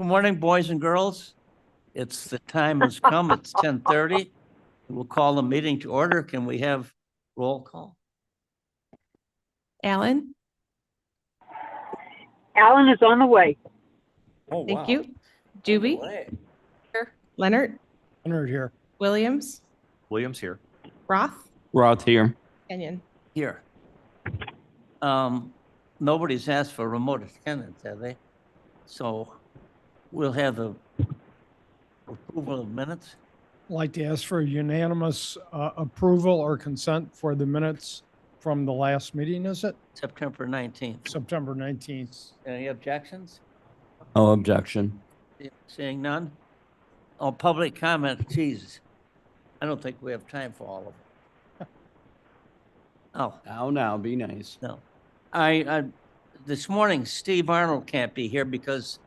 morning, boys and girls. The time has come. It's 10:30. We'll call the meeting to order. Can we have roll call? Alan, Alan is on the way. Oh, thank you. Juby, here. Leonard, Leonard here. Williams, Williams here. Roth, Roth here. Kenyon. Here. Nobody's asked for remote attendance, have they? So we'll have the approval of minutes. I'd like to ask for unanimous approval or consent for the minutes from the last meeting, is it? September 19th. September 19th. Any objections? No objection. Seeing none? Oh, public comment, Jesus. I don't think we have time for all of them. Oh, Now, be nice. no. This morning, Steve Arnold can't be here because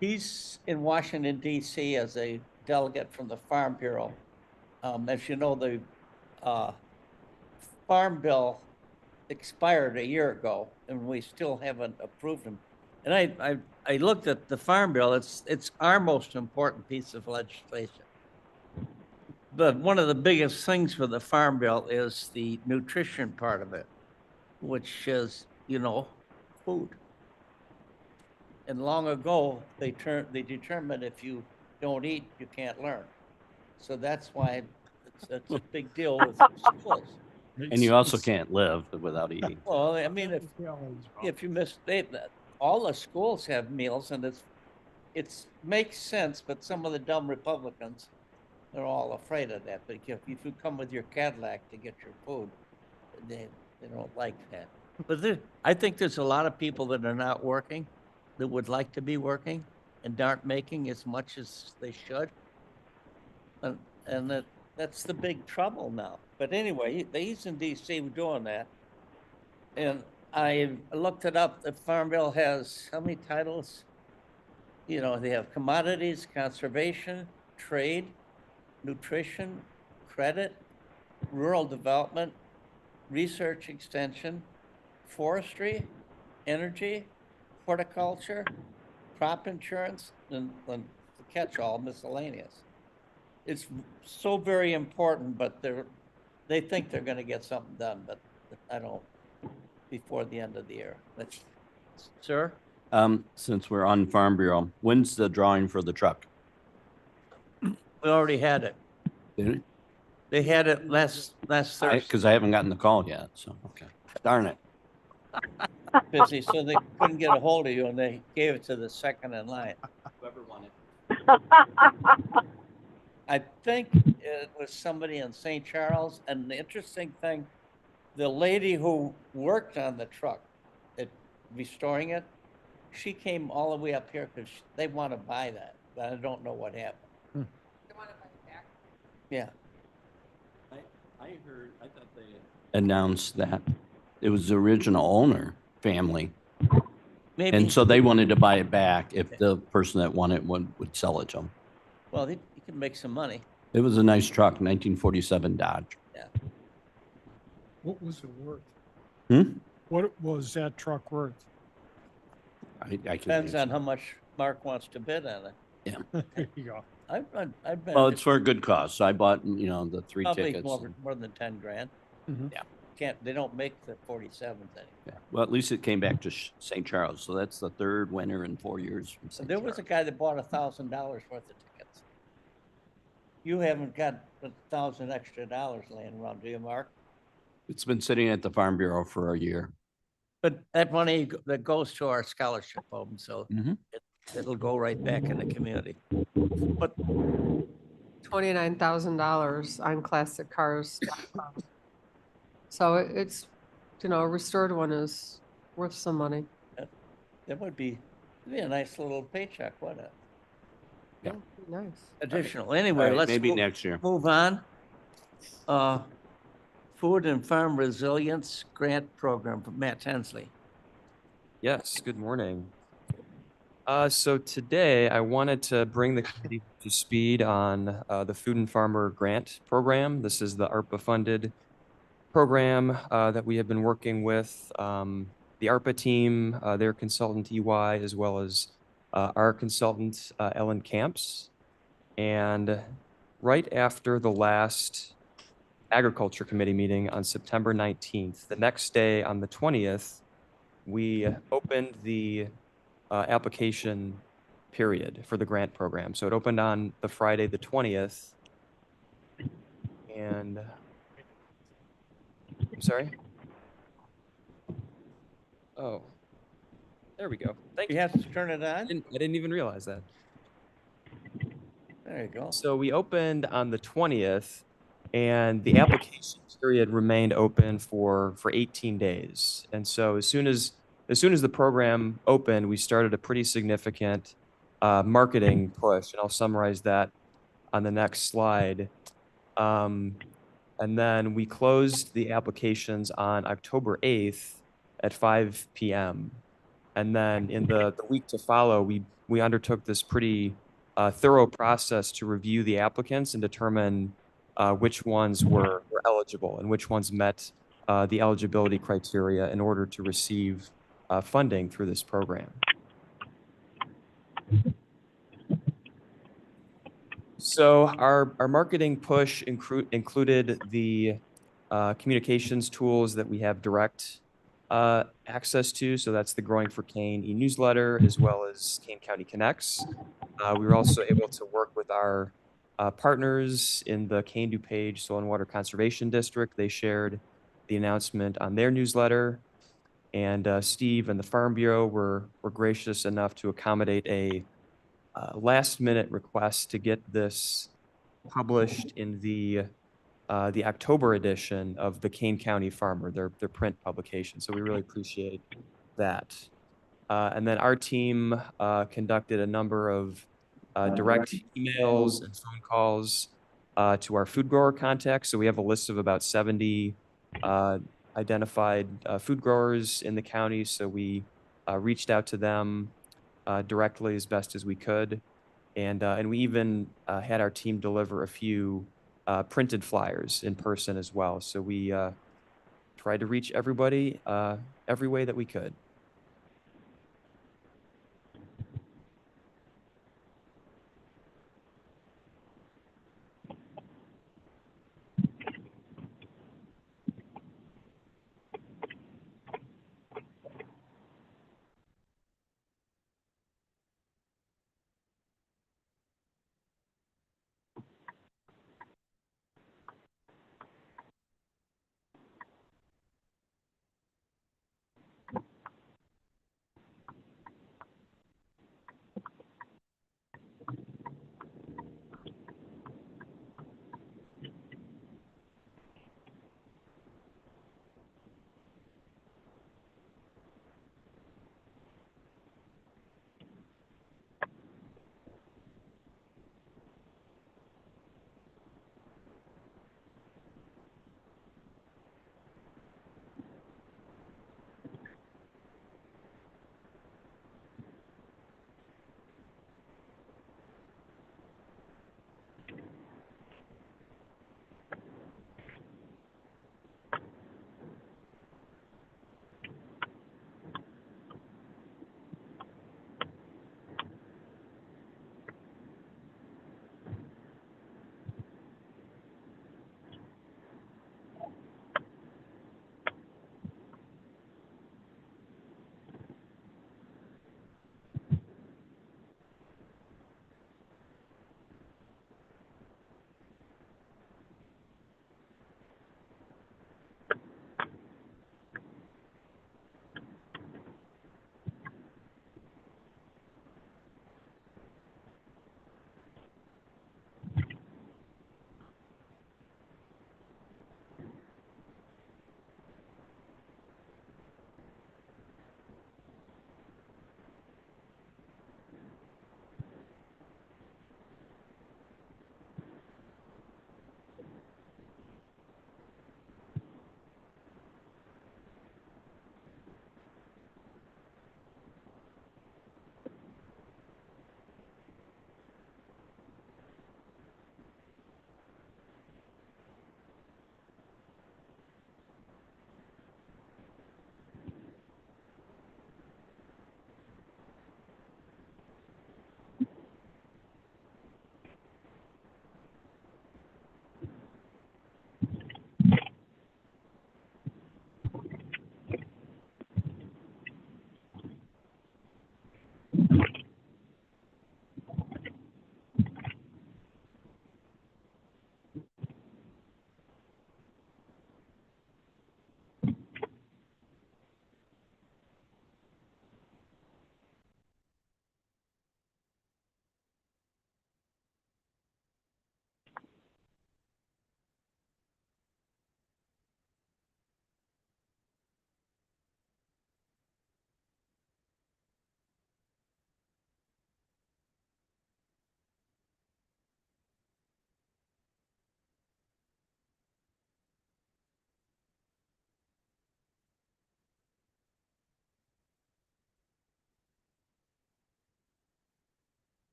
he's in Washington DC as a delegate from the Farm Bureau. As you know, the Farm Bill expired a year ago and we still haven't approved them. And I looked at the Farm Bill. It's our most important piece of legislation. But one of the biggest things for the Farm Bill is the nutrition part of it, which is, food. And long ago, they determined if you don't eat, you can't learn. So that's why it's a big deal with schools. And you also can't live without eating. Well, I mean, if you miss, all the schools have meals, and it's makes sense. But some of the dumb Republicans, they're all afraid of that. But if you come with your Cadillac to get your food, they don't like that. But I think there's a lot of people that are not working, that would like to be working, and aren't making as much as they should. And that's the big trouble now. But anyway, he's in DC doing that. And I looked it up. The Farm Bill has how many titles? They have commodities, conservation, trade, nutrition, credit, rural development, research extension, forestry, energy, horticulture, crop insurance, and the catch-all miscellaneous. It's so very important, but they think they're going to get something done, but I don't before the end of the year. Sir? Since we're on Farm Bureau, when's the drawing for the truck? We already had it. Did it? They had it last Thursday. Because I haven't gotten the call yet, so, okay. Darn it. Busy, so they couldn't get a hold of you, and they gave it to the second in line. Whoever won it. I think it was somebody in St. Charles, and the interesting thing, the lady who worked on the truck, restoring it, she came all the way up here because they want to buy that, but I don't know what happened. They want to buy it back. Yeah. I thought they announced that it was the original owner family. Maybe. And so they wanted to buy it back if the person that won it would sell it to them. Well, he can make some money. It was a nice truck, 1947 Dodge. What was it worth? Hmm? What was that truck worth? I can Depends on answer. how much Mark wants to bid on it. There you go. I've been. Well, it's for a good cause. So I bought, the 3 probably tickets. more than 10 grand. Mhm. Yeah. They don't make the 47s anymore. Yeah. Well, at least it came back to St. Charles. So that's the third winner in 4 years from So St. there was a Charles. guy that bought $1,000 worth of tickets. You haven't got $1,000 extra laying around, do you, Mark? It's been sitting at the Farm Bureau for a year. But that money that goes to our scholarship home, so Mhm. it'll go right back in the community. But $29,000 on classic cars. So it's, a restored one is worth some money. that would be a nice little paycheck, wouldn't it? Yeah. Nice. Additional. All Anyway, right, let's maybe next year. move on. Food and Farm Resilience Grant Program from Matt Tinsley. Yes, good morning. So today I wanted to bring the committee to speed on the Food and Farmer Grant Program. This is the ARPA-funded program that we have been working with the ARPA team, their consultant EY, as well as our consultant, Ellen Camps. And right after the last Agriculture Committee meeting on September 19th, the next day on the 20th, we opened the application period for the grant program. So it opened on the Friday, the 20th. And I'm sorry. Oh, there we go. Thank You you. have to turn it I on? didn't even realize that. There you go. So we opened on the 20th, and the application period remained open for 18 days. And so as soon as the program opened, we started a pretty significant marketing push, and I'll summarize that on the next slide. And then we closed the applications on October 8th at 5 p.m. And then in the week to follow, we undertook this pretty thorough process to review the applicants and determine which ones were eligible and which ones met the eligibility criteria in order to receive funding through this program. So our marketing push included the communications tools that we have direct access to. So that's the Growing for Kane e-newsletter, as well as Kane County Connects. We were also able to work with our partners in the Kane DuPage Soil and Water Conservation District. They shared the announcement on their newsletter. And Steve and the Farm Bureau were gracious enough to accommodate a last minute request to get this published in the October edition of the Kane County Farmer, their print publication. So we really appreciate that. And then our team conducted a number of direct emails and phone calls to our food grower contacts. So we have a list of about 70 identified food growers in the county. So we reached out to them directly as best as we could. And we even had our team deliver a few printed flyers in person as well. So we tried to reach everybody every way that we could.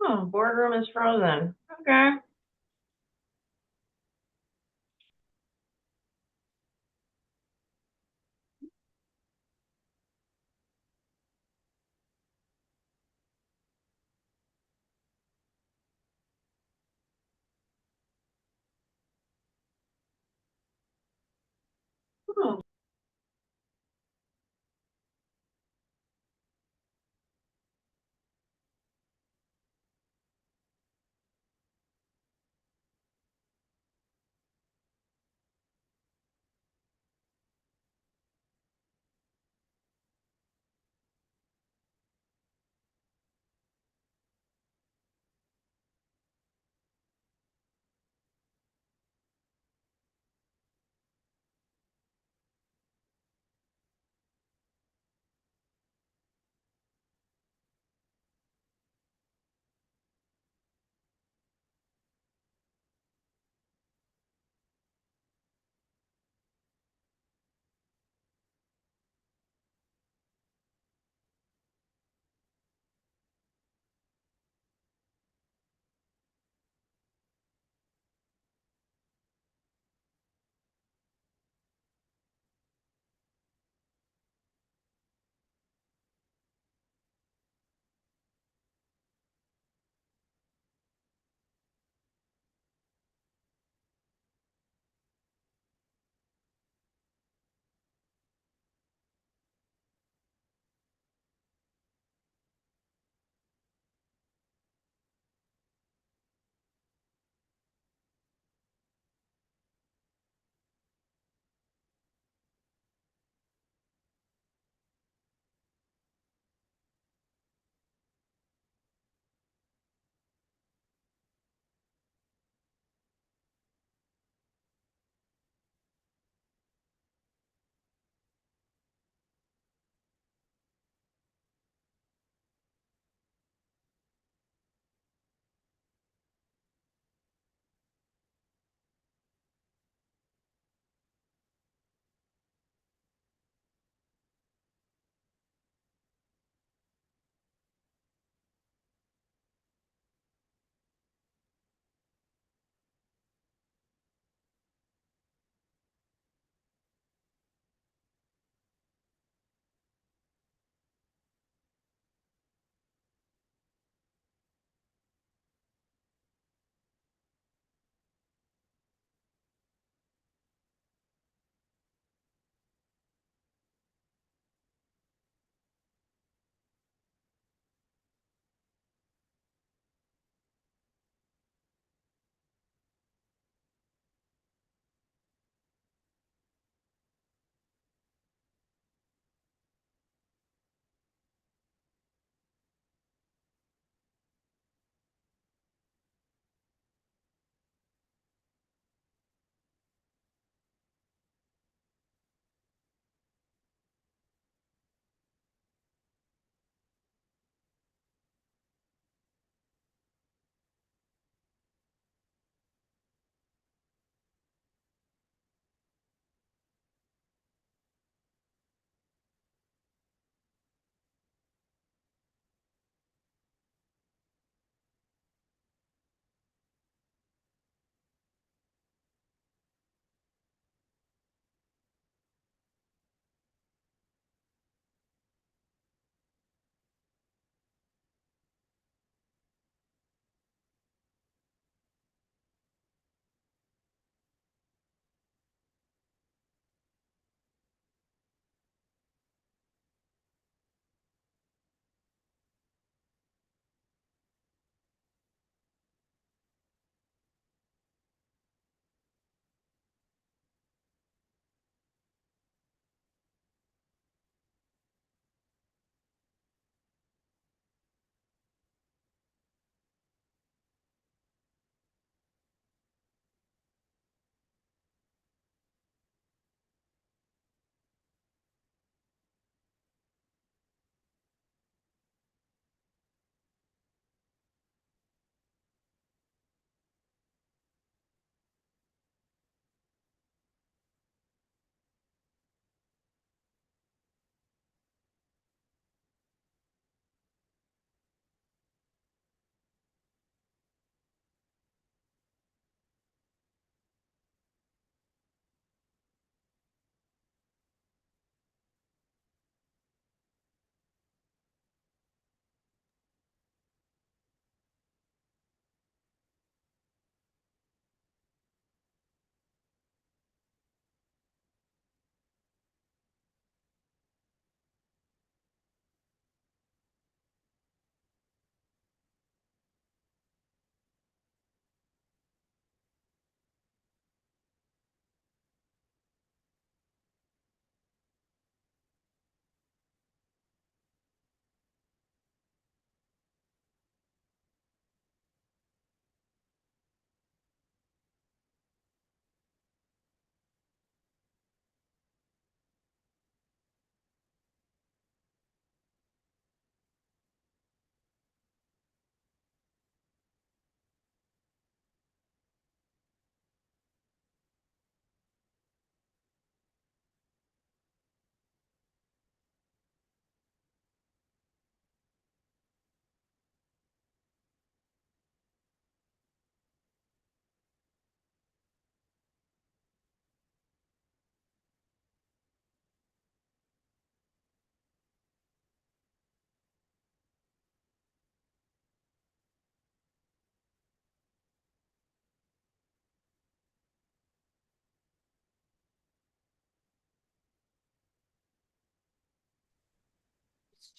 Oh, boardroom is frozen. Okay. Oh.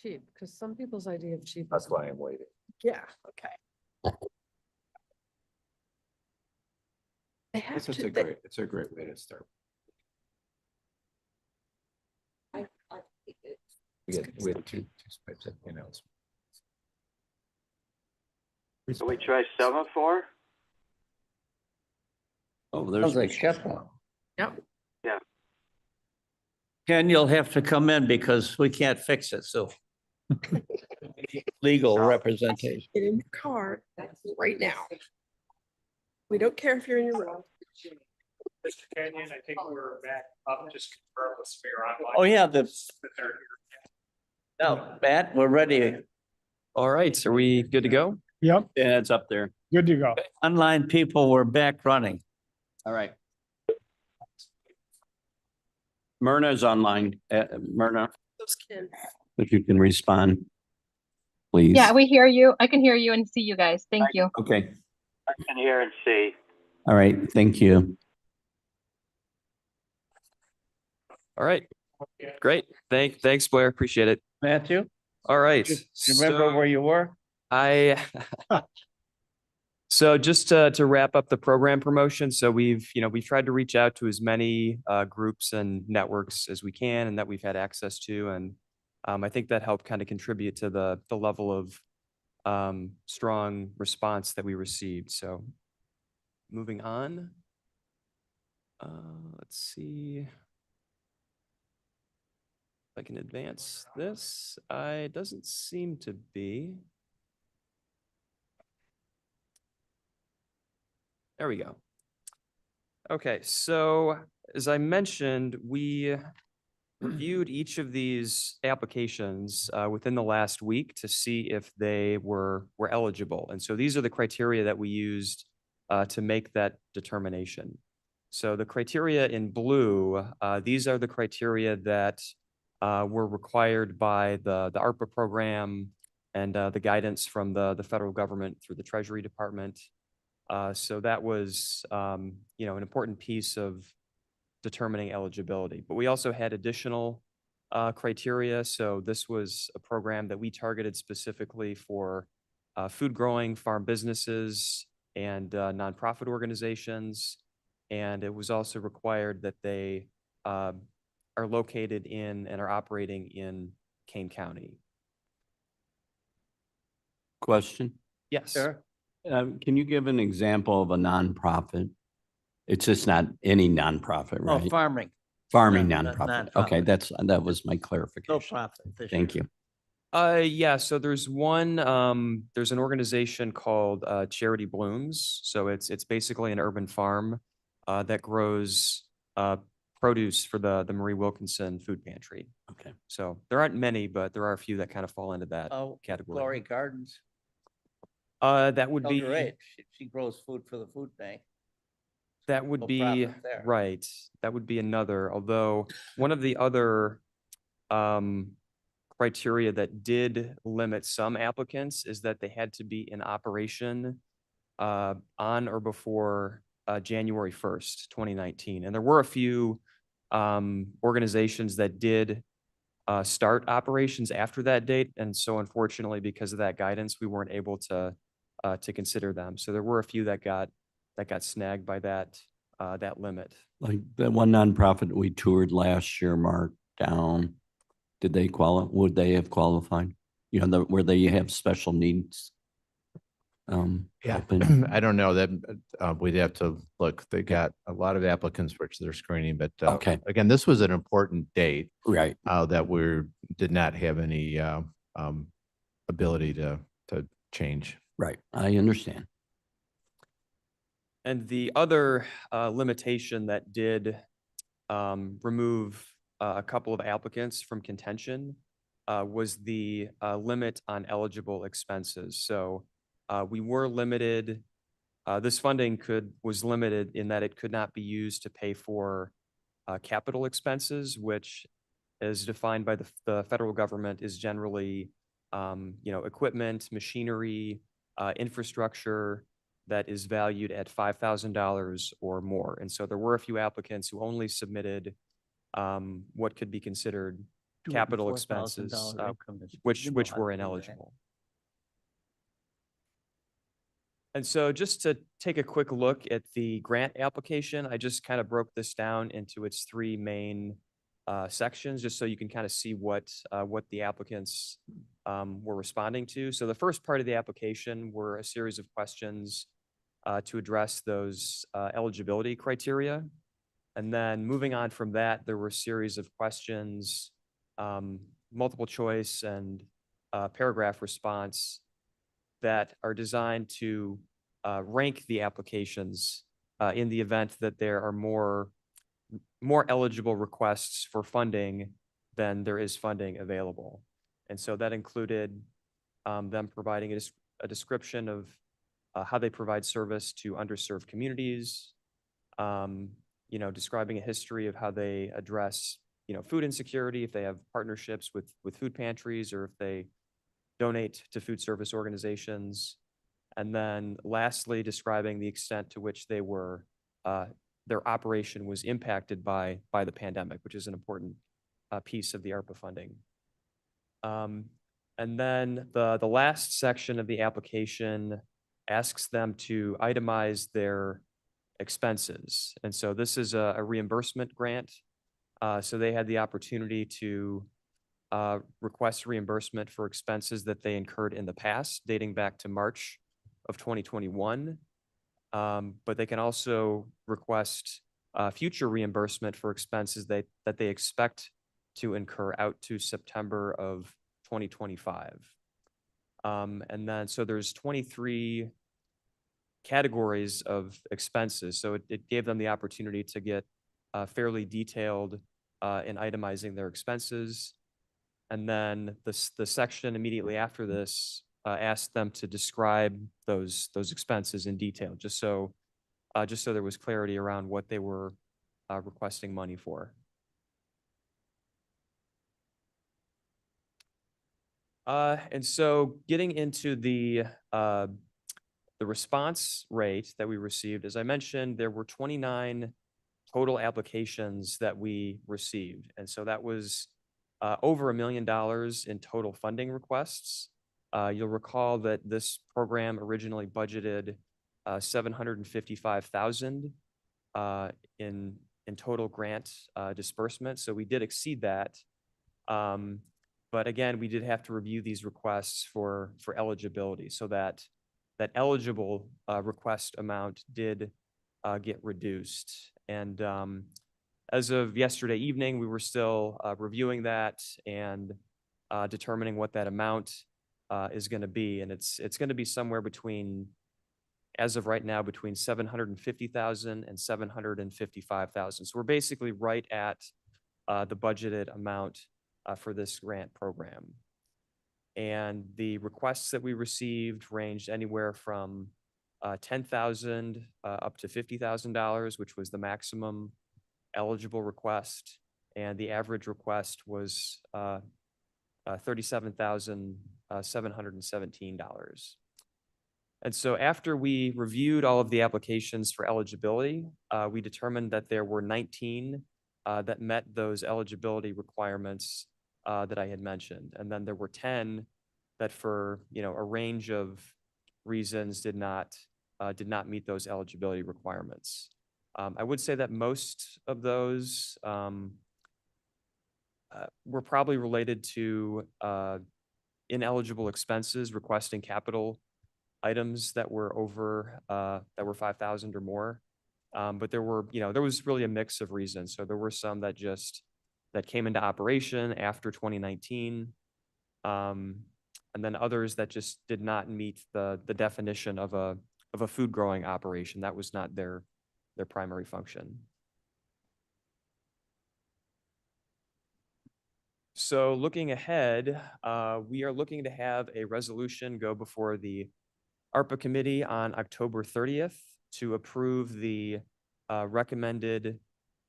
cheap, because some people's idea of cheap. That's is- why I'm waiting. Yeah, okay. They have It's to, it's a great way to start. We had two specific announcements. Can we try semaphore? Oh, Sounds there's, like shutdown. Yep. Yeah. Ken, you'll have to come in because we can't fix it, so. Legal representation. Get in your car right now. We don't care if you're in your room. Mr. Kenyon, I think we're back up, just confirm with Spear Online. Oh, yeah, the, that they're here. no, Matt, we're ready. All right, are we good to go? Yep, yeah, it's up there. good to go. Online people were back running. All right. Myrna's online. Myrna, Those Ken. if you can respond, please. Yeah, we hear you. I can hear you and see you guys. Thank you. Okay. I can hear and see. All right. Thank you. All right, great. Thanks, Blair. Appreciate it. Matthew, All right. do you remember so where you were? So just to wrap up the program promotion, so we've tried to reach out to as many groups and networks as we can and that we've had access to, and I think that helped kind of contribute to the level of strong response that we received. So moving on, let's see. If I can advance this, it doesn't seem to be. There we go. Okay, so as I mentioned, we reviewed each of these applications within the last week to see if they were eligible. And so these are the criteria that we used to make that determination. So the criteria in blue, these are the criteria that were required by the ARPA program and the guidance from the federal government through the Treasury Department. So that was, an important piece of determining eligibility. But we also had additional criteria. So this was a program that we targeted specifically for food growing farm businesses and nonprofit organizations. And it was also required that they are located in and are operating in Kane County. Question. Yes. Sure. Can you give an example of a nonprofit? It's just not any nonprofit, Oh, right? farming, Farming no, nonprofit. Okay, nonprofit. that was my no clarification. profit. this Thank year. you. Yeah, so there's one, there's an organization called Charity Blooms. So it's basically an urban farm that grows produce for the Marie Wilkinson Food Pantry. Okay. So there aren't many, but there are a few that kind of fall into that Oh, category. Glory Gardens. That would Tell be, her age. She grows food for the food bank. that would No be, profit there. right, that would be another, although one of the other criteria that did limit some applicants is that they had to be in operation on or before January 1st, 2019. And there were a few organizations that did start operations after that date. And so unfortunately, because of that guidance, we weren't able to consider them. So there were a few that got snagged by that limit. Like the one nonprofit we toured last year, Mark, down, would they have qualified? Where they have special needs? Yeah, open? I don't know that, we'd have to look. They got a lot of applicants, which they're screening, but Okay. again, this was an important date Right. that did not have any ability to change. Right. I understand. And the other limitation that did remove a couple of applicants from contention was the limit on eligible expenses. So we were limited, this funding was limited in that it could not be used to pay for capital expenses, which is defined by the federal government is generally, equipment, machinery, infrastructure that is valued at $5,000 or more. And so there were a few applicants who only submitted what could be considered capital $204,000 expenses, income is- which you know which how to were do that. ineligible. And so just to take a quick look at the grant application, I just kind of broke this down into its three main sections, just so you can kind of see what the applicants were responding to. So the first part of the application were a series of questions to address those eligibility criteria. And then moving on from that, there were a series of questions, multiple choice and paragraph response that are designed to rank the applications in the event that there are more eligible requests for funding than there is funding available. And so that included them providing a description of how they provide service to underserved communities, describing a history of how they address, food insecurity, if they have partnerships with food pantries, or if they donate to food service organizations. And then lastly, describing the extent to which they were, their operation was impacted by the pandemic, which is an important piece of the ARPA funding. And then the last section of the application asks them to itemize their expenses. And so this is a reimbursement grant. So they had the opportunity to request reimbursement for expenses that they incurred in the past, dating back to March of 2021. But they can also request future reimbursement for expenses that they expect to incur out to September of 2025. And then, so there's 23 categories of expenses. So it gave them the opportunity to get fairly detailed in itemizing their expenses. And then the section immediately after this asked them to describe those expenses in detail, just so there was clarity around what they were requesting money for. And so getting into the response rate that we received, as I mentioned, there were 29 total applications that we received. And so that was over $1 million in total funding requests. You'll recall that this program originally budgeted $755,000 in total grant disbursement. So we did exceed that. But again, we did have to review these requests for eligibility, so that eligible request amount did get reduced. And as of yesterday evening, we were still reviewing that and determining what that amount is going to be. And it's going to be somewhere between, as of right now, between $750,000 and $755,000. So we're basically right at the budgeted amount for this grant program. And the requests that we received ranged anywhere from $10,000 up to $50,000, which was the maximum eligible request. And the average request was $37,717. And so after we reviewed all of the applications for eligibility, we determined that there were 19 that met those eligibility requirements that I had mentioned. And then there were 10 that, for a range of reasons, did not meet those eligibility requirements. I would say that most of those were probably related to ineligible expenses, requesting capital items that were over that were 5,000 or more. But there was really a mix of reasons. So there were some that came into operation after 2019, and then others that just did not meet the definition of a food growing operation. That was not their primary function. So looking ahead, we are looking to have a resolution go before the ARPA committee on October 30th to approve the recommended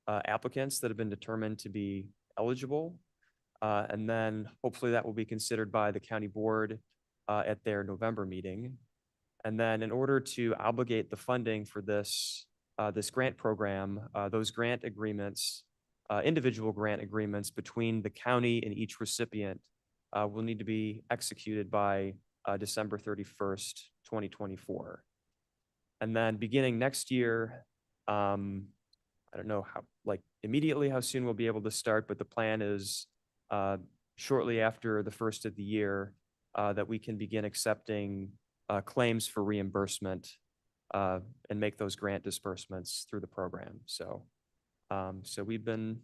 applicants that have been determined to be eligible. And then hopefully that will be considered by the county board at their November meeting. And then in order to obligate the funding for this grant program, those grant agreements individual grant agreements between the county and each recipient will need to be executed by December 31st, 2024. And then beginning next year, I don't know how, like immediately how soon we'll be able to start, but the plan is shortly after the first of the year that we can begin accepting claims for reimbursement and make those grant disbursements through the program. So, so we've been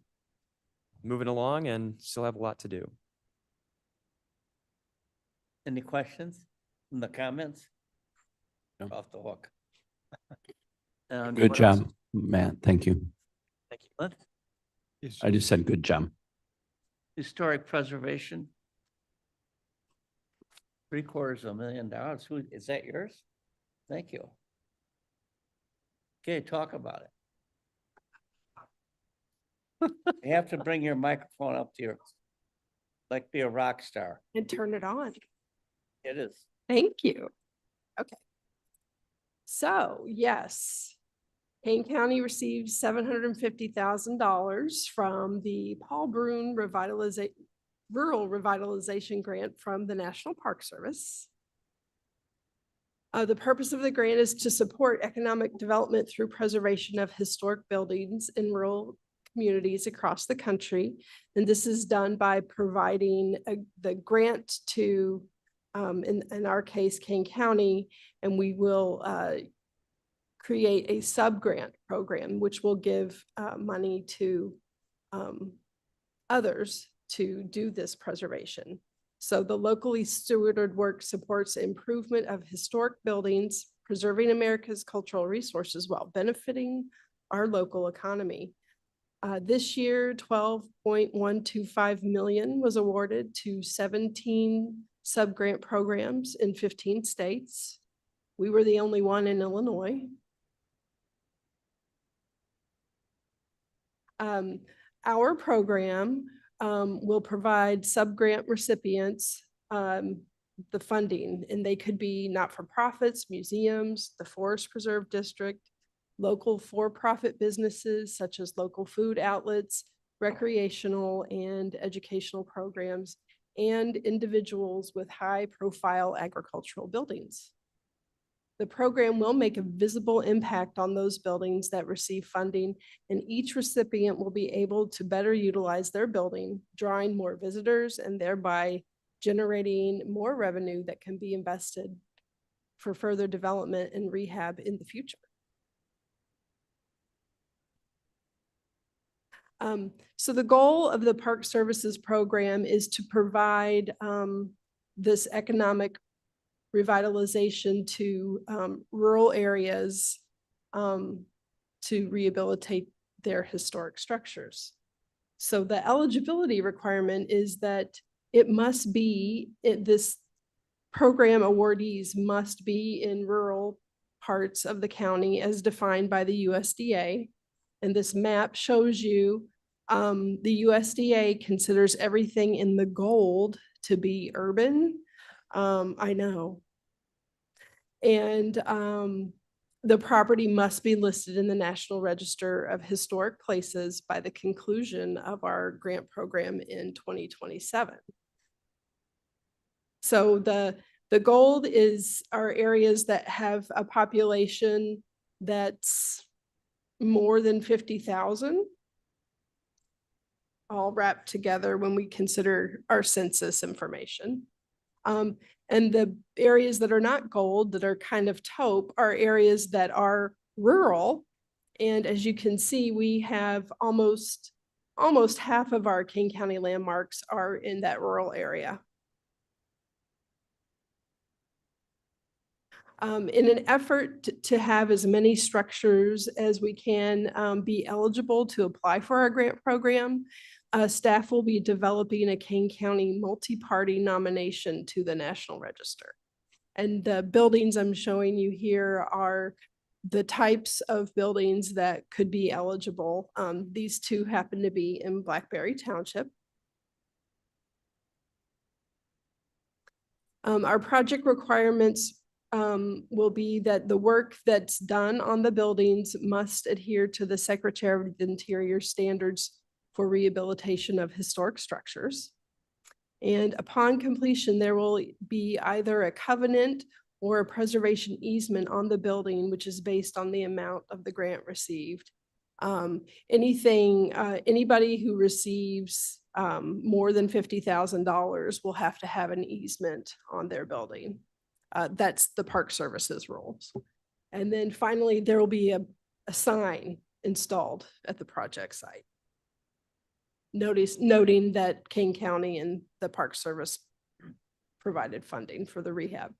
moving along and still have a lot to do. Any questions in the comments? No. Off the hook. Good what else? job, Matt. Thank you. Thank you. What? I just said good job. Historic preservation. $750,000. Who, is that yours? Thank you. Okay, talk about it. You have to bring your microphone up to your, like be a rock star. And turn it on. It is. Thank you. Okay. So, yes, Kane County received $750,000 from the Paul Brune Rural Revitalization Grant from the National Park Service. The purpose of the grant is to support economic development through preservation of historic buildings in rural communities across the country. And this is done by providing the grant to, in our case, Kane County, and we will create a sub-grant program, which will give money to others to do this preservation. So the locally stewarded work supports improvement of historic buildings, preserving America's cultural resources while benefiting our local economy. This year, $12.125 million was awarded to 17 sub-grant programs in 15 states. We were the only one in Illinois. Our program will provide sub-grant recipients the funding, and they could be not-for-profits, museums, the Forest Preserve District, local for-profit businesses such as local food outlets, recreational and educational programs, and individuals with high-profile agricultural buildings. The program will make a visible impact on those buildings that receive funding, and each recipient will be able to better utilize their building, drawing more visitors and thereby generating more revenue that can be invested for further development and rehab in the future. So the goal of the Park Services program is to provide this economic revitalization to rural areas to rehabilitate their historic structures. So the eligibility requirement is that this program awardees must be in rural parts of the county as defined by the USDA. And this map shows you the USDA considers everything in the gold to be urban. I know. And the property must be listed in the National Register of Historic Places by the conclusion of our grant program in 2027. So the gold are areas that have a population that's more than 50,000, all wrapped together when we consider our census information. And the areas that are not gold, that are kind of taupe, are areas that are rural. And as you can see, we have almost half of our Kane County landmarks are in that rural area. In an effort to have as many structures as we can be eligible to apply for our grant program, staff will be developing a Kane County multi-party nomination to the National Register. And the buildings I'm showing you here are the types of buildings that could be eligible. These two happen to be in Blackberry Township. Our project requirements will be that the work that's done on the buildings must adhere to the Secretary of the Interior standards for rehabilitation of historic structures. And upon completion, there will be either a covenant or a preservation easement on the building, which is based on the amount of the grant received. Anybody who receives more than $50,000 will have to have an easement on their building. That's the Park Services rules. And then finally, there will be a sign installed at the project site. Noting that Kane County and the Park Service provided funding for the rehab.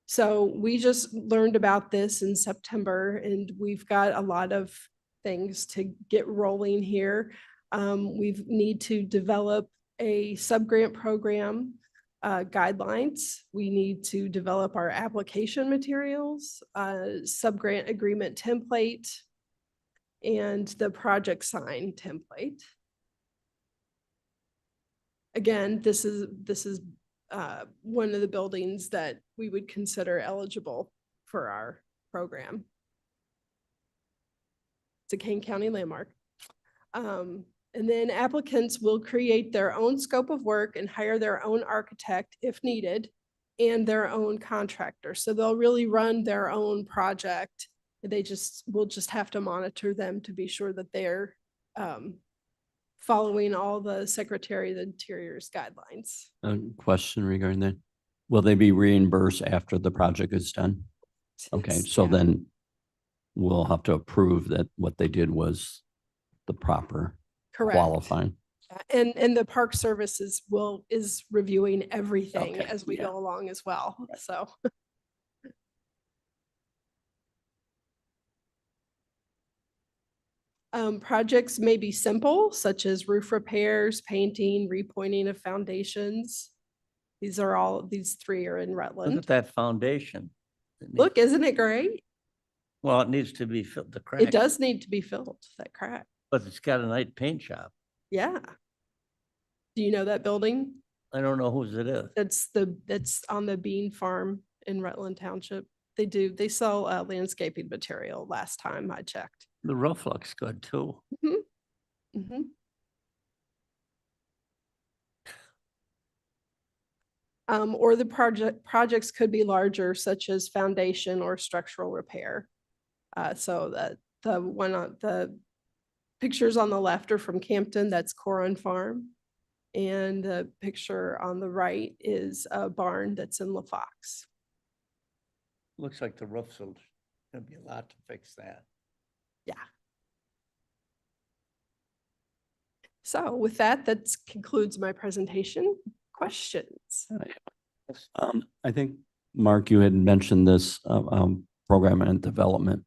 So we just learned about this in September, and we've got a lot of things to get rolling here. We need to develop a sub-grant program guidelines. We need to develop our application materials, sub-grant agreement template, and the project sign template. Again, this is one of the buildings that we would consider eligible for our program. It's a Kane County landmark. And then applicants will create their own scope of work and hire their own architect if needed, and their own contractor. So they'll really run their own project. We'll just have to monitor them to be sure that they're following all the Secretary of the Interior's guidelines. A question regarding that. Will they be reimbursed after the project is done? Okay, so Yeah. then we'll have to approve that what they did was the proper Correct. qualifying. And the Park Services is reviewing everything Okay, as we yeah. go along as well, so. Projects may be simple, such as roof repairs, painting, repointing of foundations. These three are in Look Rutland. at that foundation. Look, isn't it great? Well, it needs to be filled, the crack. It does need to be filled, that crack. But it's got a nice paint job. Yeah. Do you know that building? I don't know whose it is. That's on the Bean Farm in Rutland Township. They sell landscaping material last time I checked. The roof looks good too. Mhm. Or the projects could be larger, such as foundation or structural repair. So the pictures on the left are from Campton, that's Coron Farm. And the picture on the right is a barn that's in LaFox. Looks like the roof's gonna be a lot to fix that. Yeah. So with that concludes my presentation. Questions? I think, Mark, you had mentioned this program and development.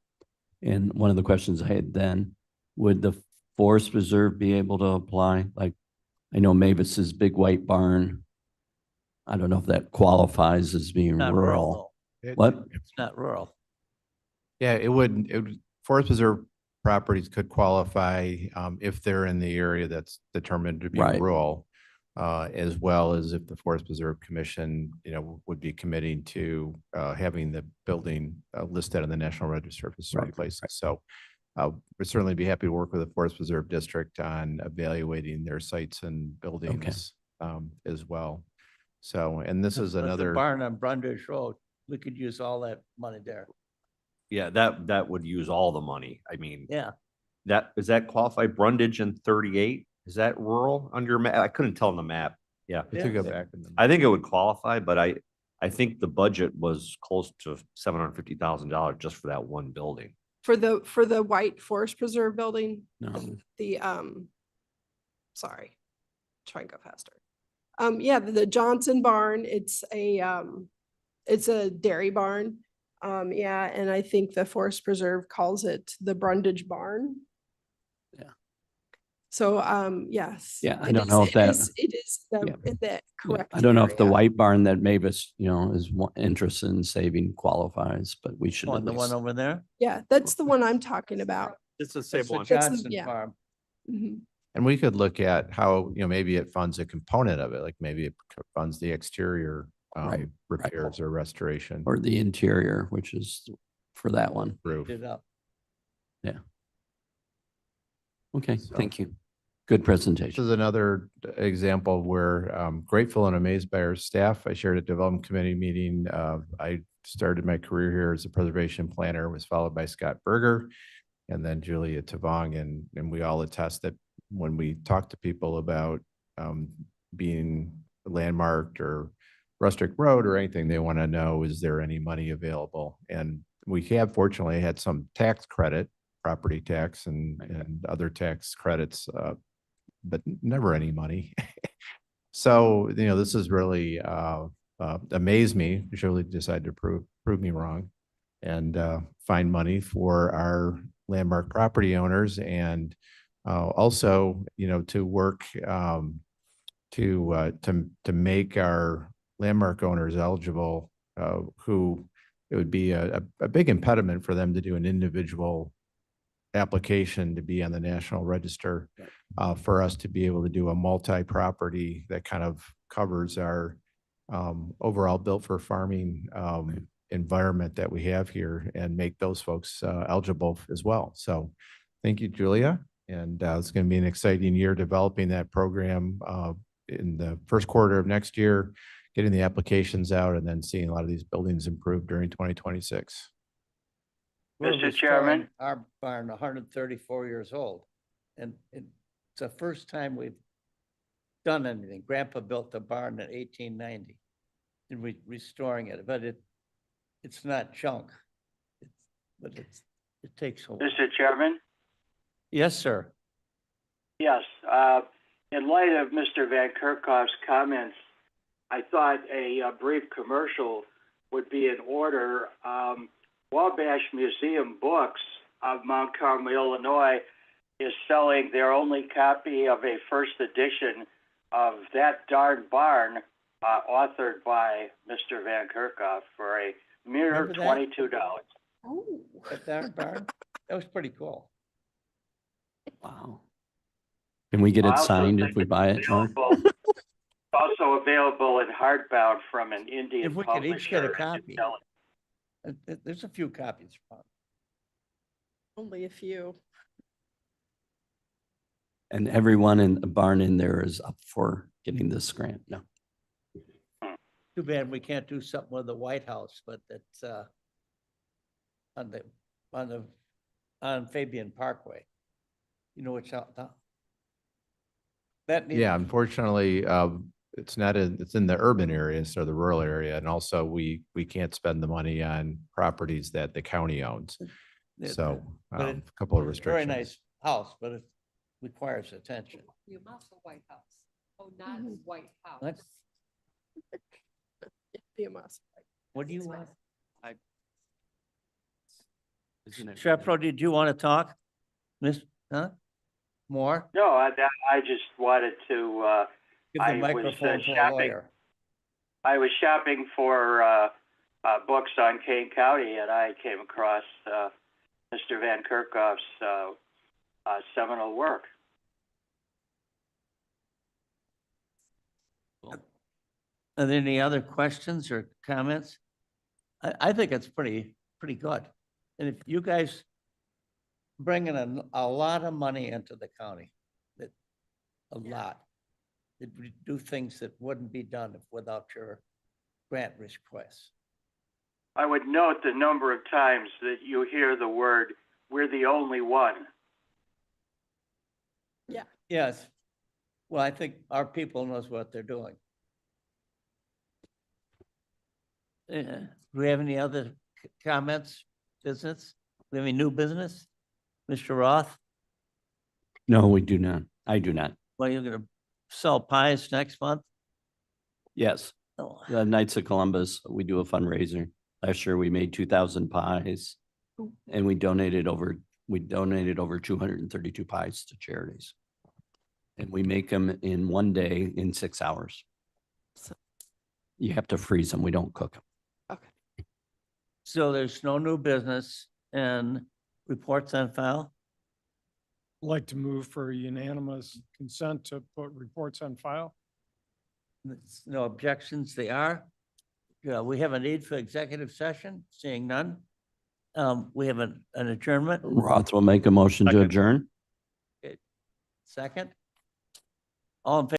And one of the questions I had then, would the Forest Preserve be able to apply? Like, I know Mavis's big white barn. I don't know if that qualifies as being Not rural. though. What? It's not rural. Yeah, it would, Forest Preserve properties could qualify if they're in the area that's determined to be Right. rural, as well as if the Forest Preserve Commission, would be committing to having the building listed in the National Register of Historic Right, Places. So we'd certainly be happy to work with the Forest Preserve District on evaluating their sites and buildings as well. So, and this is But the another. barn on Brundage Road, we could use all that money there. Yeah, that would use all the money. I mean, Yeah. does that qualify Brundage and 38? Is that rural on your map? I couldn't tell on the map. Yeah. It could go back. in the- I think it would qualify, but I think the budget was close to $750,000 just for that one building. For the White Forest Preserve building, No. sorry, try and go faster. Yeah, the Johnson barn, it's a dairy barn. Yeah, and I think the Forest Preserve calls it the Brundage Barn. Yeah. So, yes. Yeah, I it don't is- know if it that- is- It is Yeah. in that Yeah, correct. I don't know if the area. white barn that Mavis, is interested in saving qualifies, but we should. Oh, at and the one least- over there? Yeah, that's the one I'm talking about. It's the That's same the one. That's the- Johnson yeah. Farm. Mhm. And we could look at how, maybe it funds a component of it, like maybe it funds the exterior Right. repairs or restoration. Or the interior, which is for that one. Roof. It up. Yeah. Okay, So- thank you. Good This presentation. is another example where I'm grateful and amazed by our staff. I shared a development committee meeting. I started my career here as a preservation planner, was followed by Scott Berger and then Julia Tavong. And we all attest that when we talk to people about being landmarked or rustic road or anything, they want to know, is there any money available? And we have fortunately had some tax credit, property tax and other tax credits, but never any money. So, this is really amazed me. Julie decided to prove me wrong and find money for our landmark property owners and also, to work to make our landmark owners eligible, who it would be a big impediment for them to do an individual application to be on the National Register, for us to be able to do a multi-property that kind of covers our overall built for farming environment that we have here and make those folks eligible as well. So thank you, Julia. And it's going to be an exciting year developing that program in the first quarter of next year, getting the applications out and then seeing a lot of these buildings improve during 2026. We're Mr. Chairman? restoring our barn 134 years old. And it's the first time we've done anything. Grandpa built the barn in 1890 and restoring it, but it's not junk. It takes a while. Mr. Chairman? Yes, sir. Yes, in light of Mr. Van Kerkhoff's comments, I thought a brief commercial would be in order. Wabash Museum Books of Mount Carmel, Illinois, is selling their only copy of a first edition of That Darn Barn, authored by Mr. Van Kerkhoff, for a mere Remember that? $22. Oh. That barn, that was pretty cool. Wow. Can we get I it also signed think if we it's buy it, Mark? available- Also available in hardbound from an Indian If we could each get a publisher. copy. There's a few copies. Only a few. And everyone in the barn in there is up for getting this grant. No. Too bad we can't do something with the White House, but it's on Fabian Parkway. You know what's out now? That needs. Yeah, unfortunately, it's not it's in the urban areas or the rural area. And also we can't spend the money on properties that the county owns. it- So but a it- couple of Very restrictions. nice house, but it requires attention. You must the White House. Oh, not Mhm. White House. What? BMS. What do you want? Isn't it- Shepro, did you want to talk? Miss, huh? More? No, I just wanted to, Give I the was, microphone to a shopping. lawyer. I was shopping for books on Kane County, and I came across Mr. Van Kerkhoff's seminal work. Are there any other questions or comments? I think it's pretty good. And if you guys bring in a lot of money into the county, a lot. It would do things that wouldn't be done without your grant requests. I would note the number of times that you hear the word, "We're the only one." Yes. Well, I think our people knows what they're doing. Do we have any other comments, business? Do we have any new business? Mr. Roth, No, we do not. I do not. well, you're gonna sell pies next month? Yes. Oh, The Knights of Columbus, we do a fundraiser. Last year we made 2,000 pies and we donated over 232 pies to charities. And we make them in one day in 6 hours. You have to freeze them. We don't cook them. So there's no new business and reports on file? Like to move for unanimous consent to put reports on file? No objections, they are. Yeah, we have a need for executive session, seeing none. We have an adjournment. Roth will make a motion to Second. adjourn. Second? All in favor?